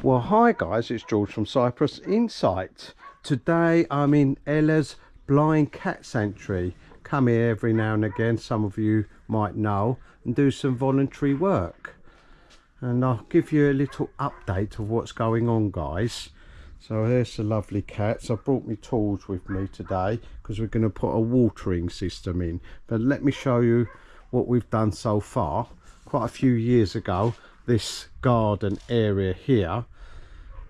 Well, hi guys, it's George from Cyprus Insight. Today I'm in Ella's blind cat sanctuary. Come here every now and again, some of you might know, and do some voluntary work. And I'll give you a little update of what's going on, guys. So here's the lovely cats. I brought my tools with me today because we're going to put a watering system in. But let me show you what we've done so far. Quite a few years ago, this garden area here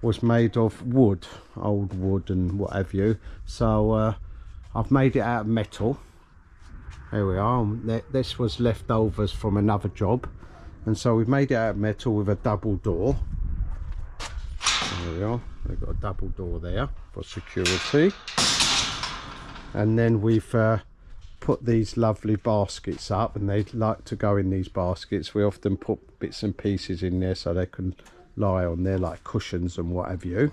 was made of wood, old wood and what have you. So I've made it out of metal. There we are. This was leftovers from another job, and so we've made it out of metal with a double door. There we are. We've got a double door there for security, and then we've put these lovely baskets up, and they like to go in these baskets. We often put bits and pieces in there so they can lie on there like cushions and what have you.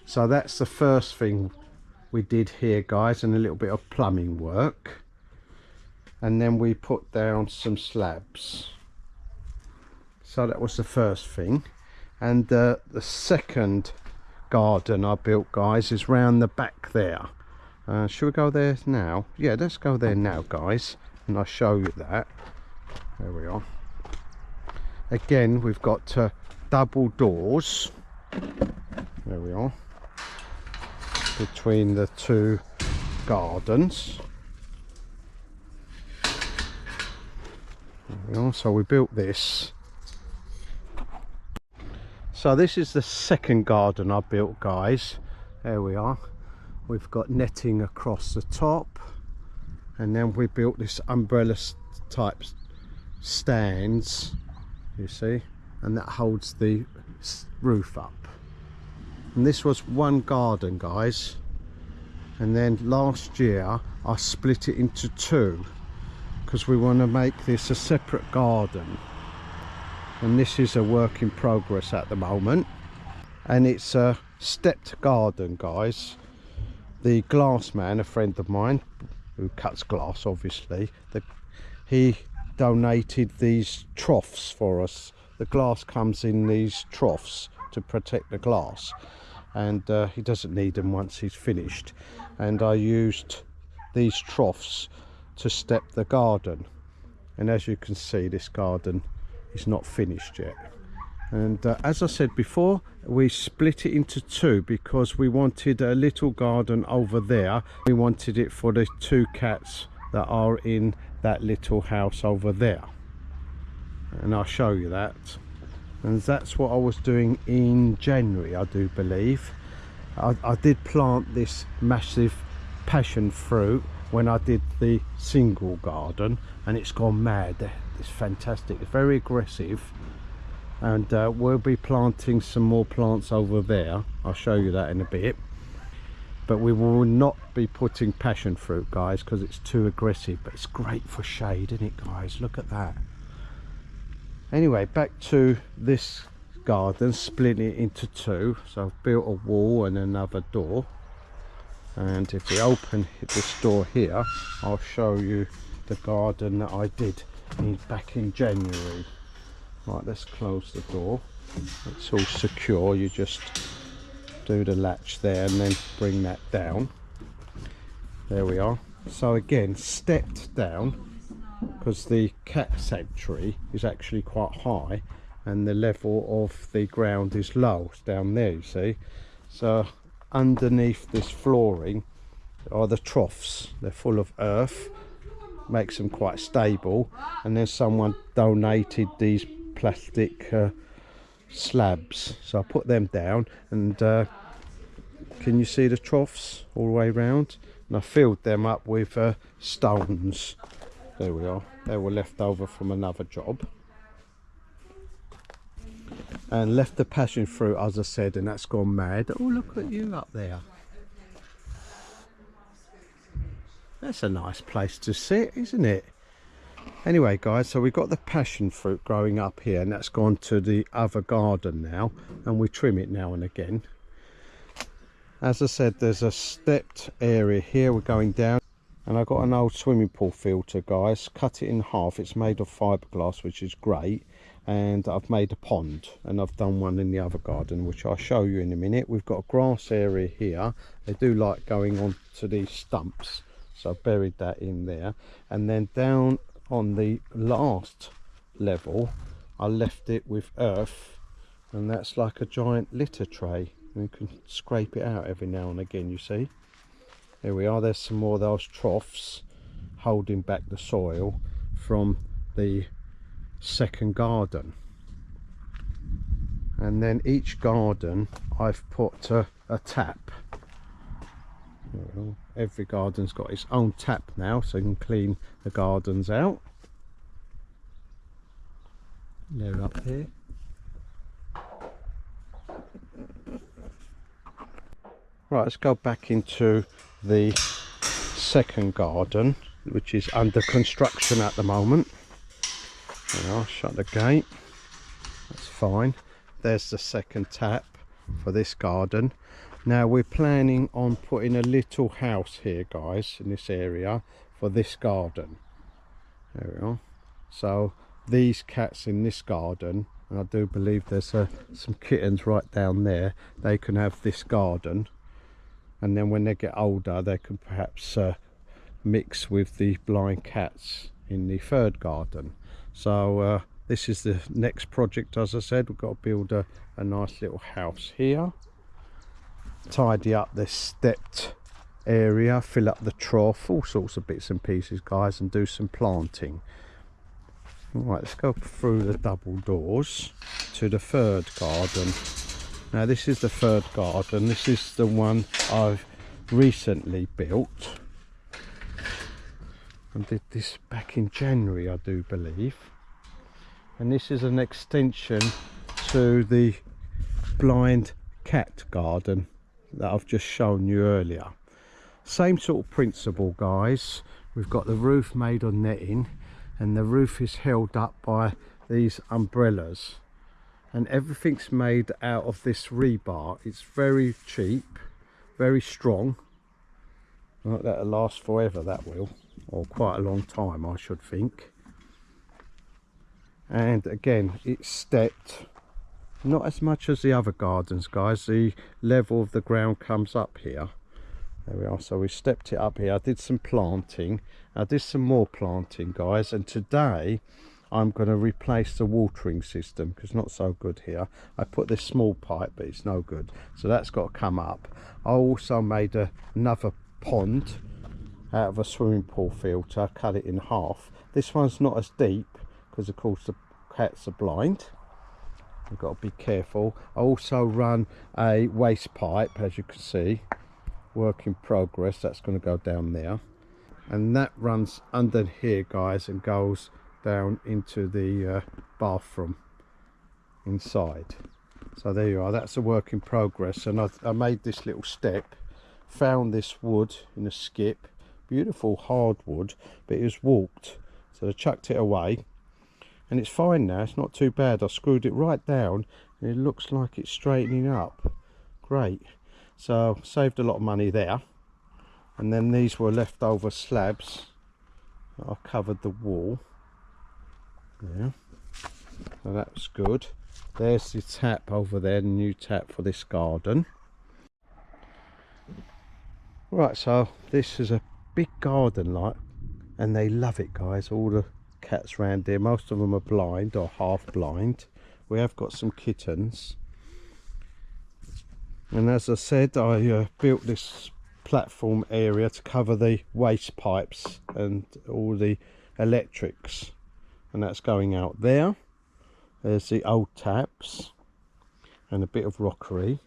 So that's the first thing we did here, guys, and a little bit of plumbing work. And then we put down some slabs. So that was the first thing. And the second garden I built, guys, is round the back there. Should we go there now? Yeah, let's go there now, guys, and I'll show you that. There we are. Again, we've got double doors. There we are. Between the two gardens. There we are. So we built this. So this is the second garden I built, guys. There we are. We've got netting across the top, and then we built this umbrella type stands, you see, and that holds the roof up. And this was one garden, guys, and then last year I split it into two because we want to make this a separate garden, and this is a work in progress at the moment, and it's a stepped garden, guys. The glass man, a friend of mine who cuts glass, obviously, he donated these troughs for us. The glass comes in these troughs to protect the glass, and he doesn't need them once he's finished. And I used these troughs to step the garden, and as you can see, this garden is not finished yet. And as I said before, we split it into two because we wanted a little garden over there. We wanted it for the two cats that are in that little house over there, and I'll show you that. And that's what I was doing in January, I do believe. I did plant this massive passion fruit when I did the single garden, and it's gone mad. It's fantastic. It's very aggressive, and we'll be planting some more plants over there. I'll show you that in a bit. But we will not be putting passion fruit, guys, because it's too aggressive. But it's great for shade, isn't it, guys? Look at that. Anyway, back to this garden, splitting it into two. So I've built a wall and another door. And if we open this door here, I'll show you the garden that I did back in January. Right, let's close the door. It's all secure. You just do the latch there and then bring that down. There we are. So again, stepped down because the cat sanctuary is actually quite high and the level of the ground is low. It's down there, you see. So underneath this flooring are the troughs. They're full of earth, makes them quite stable. And then someone donated these plastic slabs, so I put them down. And can you see the troughs all the way around? and I filled them up with stones. There we are, they were left over from another job. And left the passion fruit, as I said, and that's gone mad. Oh, look at you up there. That's a nice place to sit, isn't it? Anyway guys, so we've got the passion fruit growing up here, and that's gone to the other garden now, and we trim it now and again. As I said, there's a stepped area here. We're going down, and I've got an old swimming pool filter, guys. Cut it in half. It's made of fiberglass, which is great. And I've made a pond, and I've done one in the other garden, which I'll show you in a minute. We've got a grass area here. They do like going on to these stumps, so I've buried that in there. And then down on the last level, I left it with earth, and that's like a giant litter tray. You can scrape it out every now and again, you see. There we are. There's some more of those troughs holding back the soil from the second garden. And then each garden I've put a tap. Well, every garden's got its own tap now, so you can clean the gardens out. They're up here. Right, let's go back into the second garden, which is under construction at the moment. I'll shut the gate. That's fine. There's the second tap for this garden. Now we're planning on putting a little house here, guys, in this area for this garden. There we are. So these cats in this garden, and I do believe there's some kittens right down there, they can have this garden, and then when they get older they can perhaps mix with the blind cats in the third garden. So this is the next project. As I said, we've got to build a nice little house here, tidy up this stepped area, fill up the trough, all sorts of bits and pieces, guys, and do some planting. Right, let's go through the double doors to the third garden. Now this is the third garden. This is the one I've recently built. I did this back in January, I do believe. And this is an extension to the blind cat garden that I've just shown you earlier. Same sort of principle, guys. We've got the roof made on netting, and the roof is held up by these umbrellas, and everything's made out of this rebar. It's very cheap, very strong. Right, that'll last forever, that will, or quite a long time, I should think. And again, it's stepped, not as much as the other gardens, guys. The level of the ground comes up here. There we are. So we stepped it up here. I did some planting. I did some more planting, guys, and today I'm going to replace the watering system because it's not so good here. I put this small pipe, but it's no good, so that's got to come up. I also made another pond out of a swimming pool filter, cut it in half. This one's not as deep because of course the cats are blind. You've got to be careful. I also run a waste pipe, as you can see, work in progress. That's going to go down there, and that runs under here, guys, and goes down into the bathroom inside. So there you are. That's a work in progress. And I made this little step, found this wood in a skip, beautiful hardwood, but it was warped, so I chucked it away, and it's fine now. It's not too bad. I screwed it right down and it looks like it's straightening up. Great. So saved a lot of money there. And then these were leftover slabs that I covered the wall. Yeah, so that's good. There's the tap over there, the new tap for this garden. Right, so this is a big garden, like, and they love it, guys. All the cats around here, most of them are blind or half blind. We have got some kittens, and as I said, I built this platform area to cover the waste pipes and all the electrics, and that's going out there. There's the old taps and a bit of rockery.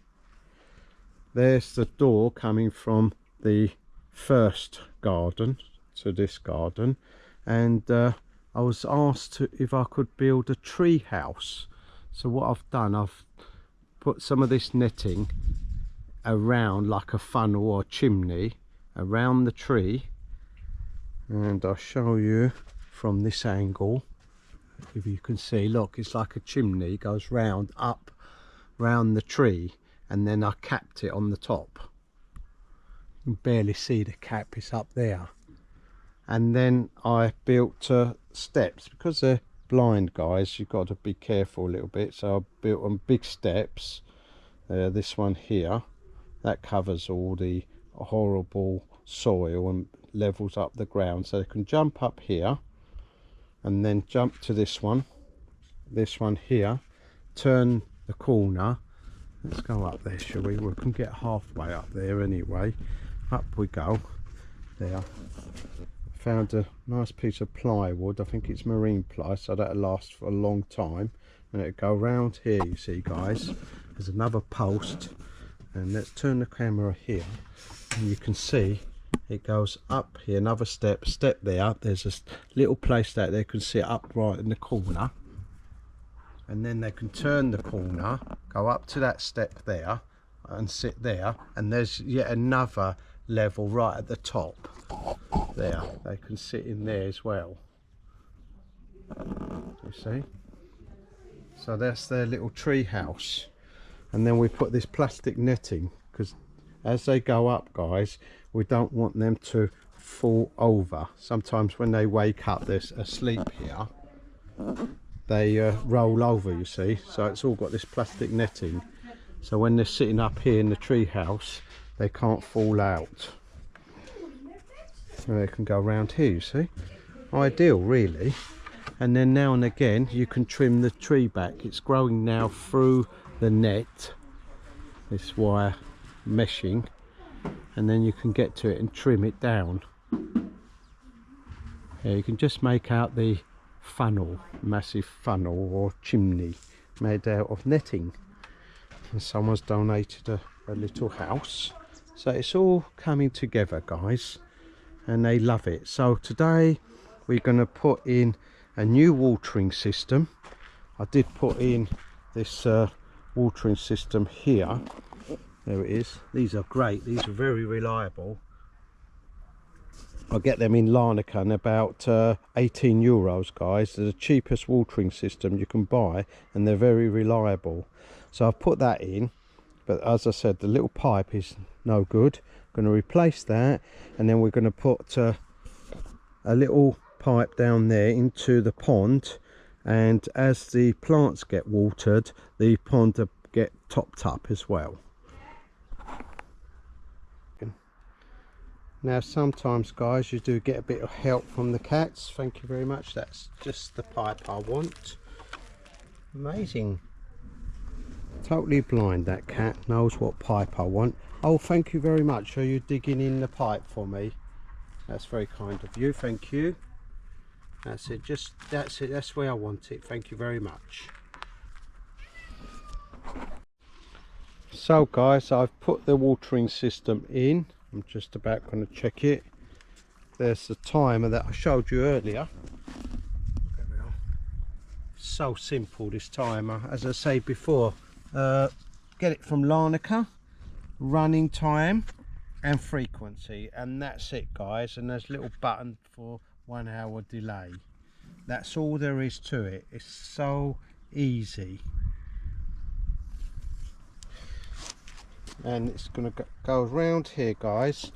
There's the door coming from the first garden to this garden, and I was asked if I could build a tree house. So what I've done, I've put some of this netting around like a funnel or chimney around the tree, and I'll show you from this angle if you can see. Look, it's like a chimney, goes round up round the tree, and then I capped it on the top. You can barely see the cap, it's up there. And then I built steps, because they're blind, guys, you've got to be careful a little bit. So I built on big steps. This one here, that covers all the horrible soil and levels up the ground, so they can jump up here and then jump to this one here, turn the corner. Let's go up there, shall we? We can get halfway up there anyway. Up we go. There, found a nice piece of plywood. I think it's marine ply, so that'll last for a long time. And it'll go round here, you see, guys. There's another post, and let's turn the camera here, and you can see it goes up here, another step there. There's a little place that they can sit up right in the corner, and then they can turn the corner, go up to that step there and sit there, and there's yet another level right at the top there. They can sit in there as well, you see. So that's their little tree house. And then we put this plastic netting, because as they go up, guys, we don't want them to fall over. Sometimes when they wake up, they're asleep here, they roll over, you see. So it's all got this plastic netting, so when they're sitting up here in the tree house, they can't fall out. So they can go around here, you see. Ideal, really. And then now and again you can trim the tree back. It's growing now through the net, this wire meshing, and then you can get to it and trim it down. Here you can just make out the funnel, massive funnel or chimney made out of netting. And someone's donated a little house, so it's all coming together, guys, and they love it. So today we're going to put in a new watering system. I did put in this watering system here. There it is. These are great, these are very reliable. I get them in Larnaca and about 18 euros, guys. They're the cheapest watering system you can buy, and they're very reliable. So I've put that in, but as I said, the little pipe is no good. I'm going to replace that, and then we're going to put a little pipe down there into the pond, and as the plants get watered, the pond will get topped up as well. Now sometimes, guys, you do get a bit of help from the cats. Thank you very much. That's just the pipe I want. Amazing. Totally blind, that cat knows what pipe I want. Oh, thank you very much. Are you digging in the pipe for me? That's very kind of you, thank you. That's it, just that's it, that's where I want it. Thank you very much. So guys, I've put the watering system in. I'm just about going to check it. There's the timer that I showed you earlier. There we are. So simple, this timer. As I say before, get it from Larnaca. Running time and frequency, and that's it, guys. And there's a little button for 1 hour delay. That's all there is to it. It's so easy. And it's going to go around here, guys.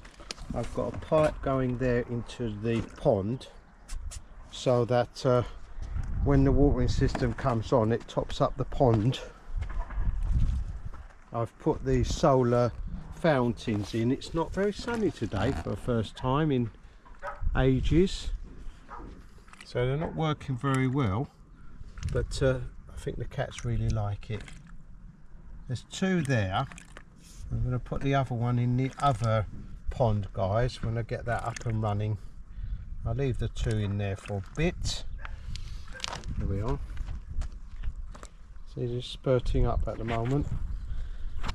I've got a pipe going there into the pond, so that when the watering system comes on, it tops up the pond. I've put these solar fountains in. It's not very sunny today for the first time in ages, so they're not working very well, but I think the cats really like it. There's two there. I'm going to put the other one in the other pond, guys, when I get that up and running. I'll leave the two in there for a bit. There we are. See, they're spurting up at the moment.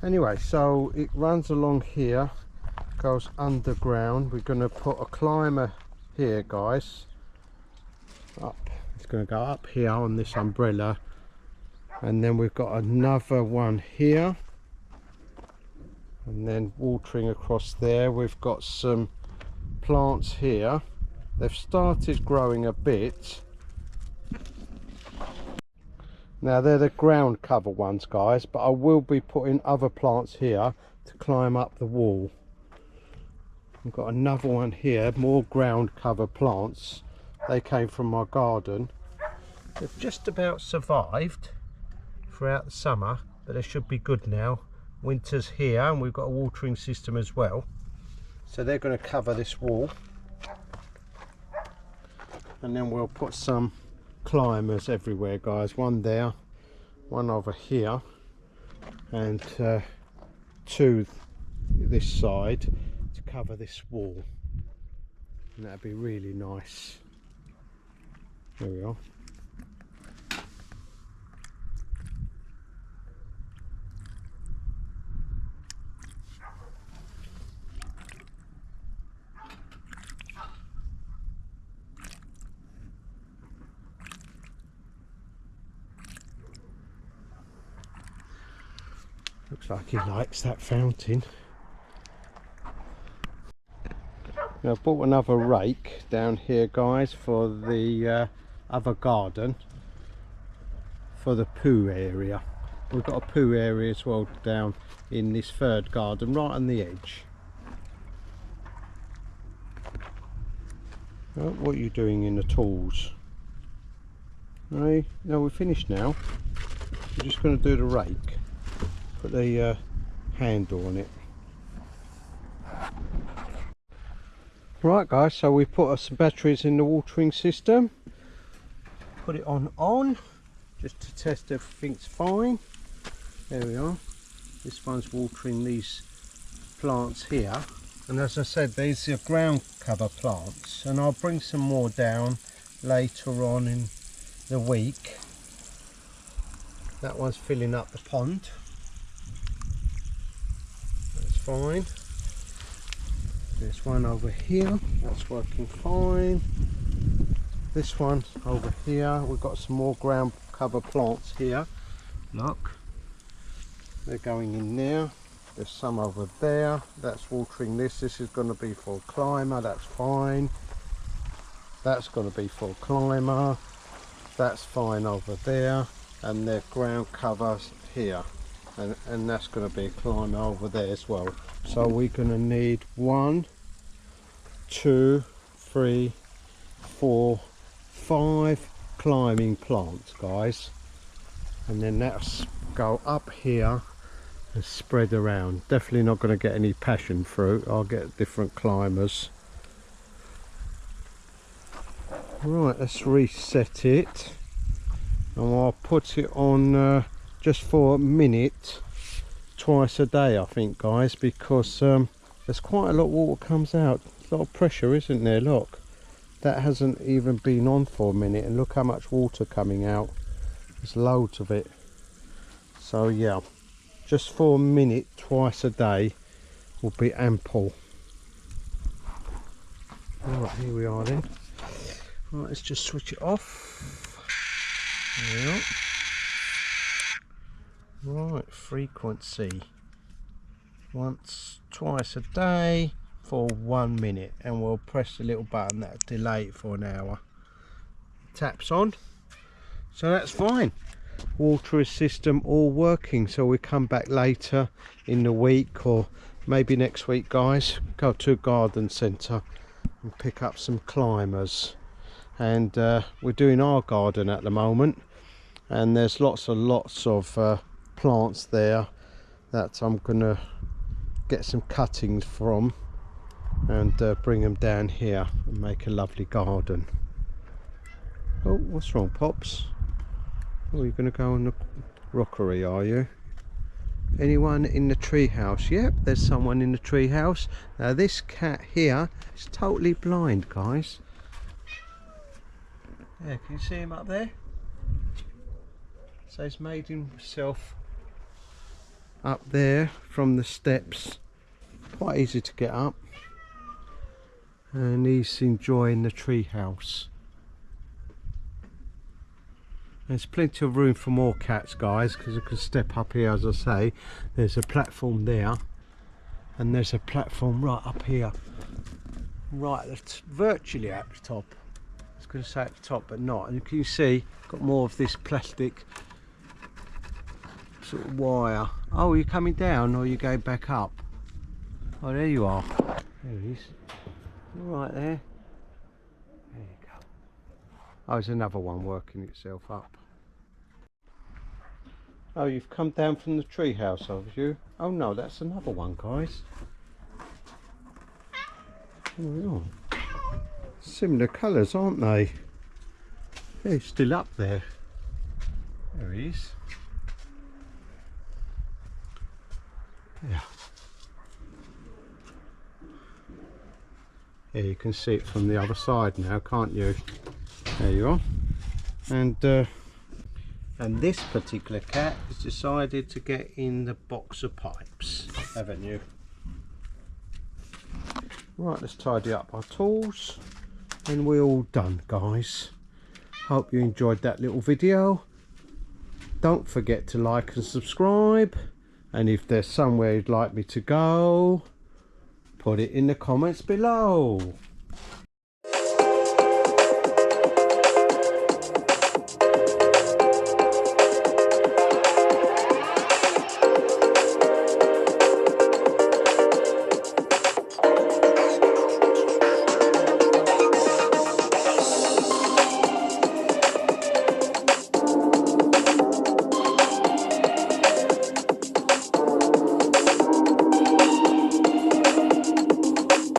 Anyway, so it runs along here, goes underground. We're going to put a climber here, guys, up. It's going to go up here on this umbrella, and then we've got another one here, and then watering across there. We've got some plants here. They've started growing a bit. Now they're the ground cover ones, guys, but I will be putting other plants here to climb up the wall. We've got another one here, more ground cover plants. They came from my garden. They've just about survived throughout the summer, but they should be good now. Winter's here, and we've got a watering system as well, so they're going to cover this wall. And then we'll put some climbers everywhere, guys. One there, one over here, and two this side to cover this wall, and that'd be really nice. There we are. Looks like he likes that fountain. Now, I bought another rake down here, guys, for the other garden, for the poo area. We've got a poo area as well down in this third garden, right on the edge. Oh, what are you doing in the tools? Hey, no, we're finished now. We're just going to do the rake. Put the handle on it. Right, guys, so we put some batteries in the watering system. Put it on just to test everything's fine. There we are. This one's watering these plants here, and as I said, these are ground cover plants, and I'll bring some more down later on in the week. That one's filling up the pond. That's fine. There's one over here, that's working fine. This one over here, we've got some more ground cover plants here. Look, they're going in there. There's some over there, that's watering this. This is going to be for a climber, that's fine. That's going to be for a climber. That's fine over there. And their ground covers here. And that's going to be a climber over there as well. So we're going to need 1, 2, 3, 4, 5 climbing plants, guys, and then that's go up here and spread around. Definitely not going to get any passion fruit. I'll get different climbers. Right, let's reset it, and I'll put it on just for a minute twice a day, I think, guys, because there's quite a lot of water comes out. A lot of pressure, isn't there? Look, that hasn't even been on for a minute, and look how much water coming out. There's loads of it. So yeah, just for a minute twice a day will be ample. Alright, here we are then. Right, let's just switch it off. There we are. Right, frequency twice a day for 1 minute, and we'll press the little button that'll delay it for an hour. Taps on, so that's fine. Water system all working, so we come back later in the week, or maybe next week, guys, go to a garden centre and pick up some climbers. And we're doing our garden at the moment, and there's lots of plants there that I'm gonna get some cuttings from and bring them down here and make a lovely garden. Oh, what's wrong, Pops? Oh, you're gonna go on the rockery, are you? Anyone in the tree house? Yep, there's someone in the tree house. Now this cat here is totally blind, guys. Yeah, can you see him up there? So he's made himself up there from the steps quite easy to get up, and he's enjoying the tree house. There's plenty of room for more cats, guys, because you can step up here. As I say, there's a platform there, and there's a platform right up here, right virtually at the top. I was going to say at the top, but not. And you can see got more of this plastic sort of wire. Oh, are you coming down or are you going back up? Oh, there you are. There he is. Right there. There you go. Oh, there's another one working itself up. Oh, you've come down from the tree house, have you? Oh no, that's another one, guys. Oh, yeah. Similar colours, aren't they? They're still up there. There he is. Yeah. Yeah, you can see it from the other side now, can't you? There you are. And this particular cat has decided to get in the box of pipes, haven't you? Right, let's tidy up our tools, and we're all done, guys. Hope you enjoyed that little video. Don't forget to like and subscribe, and if there's somewhere you'd like me to go, put it in the comments below.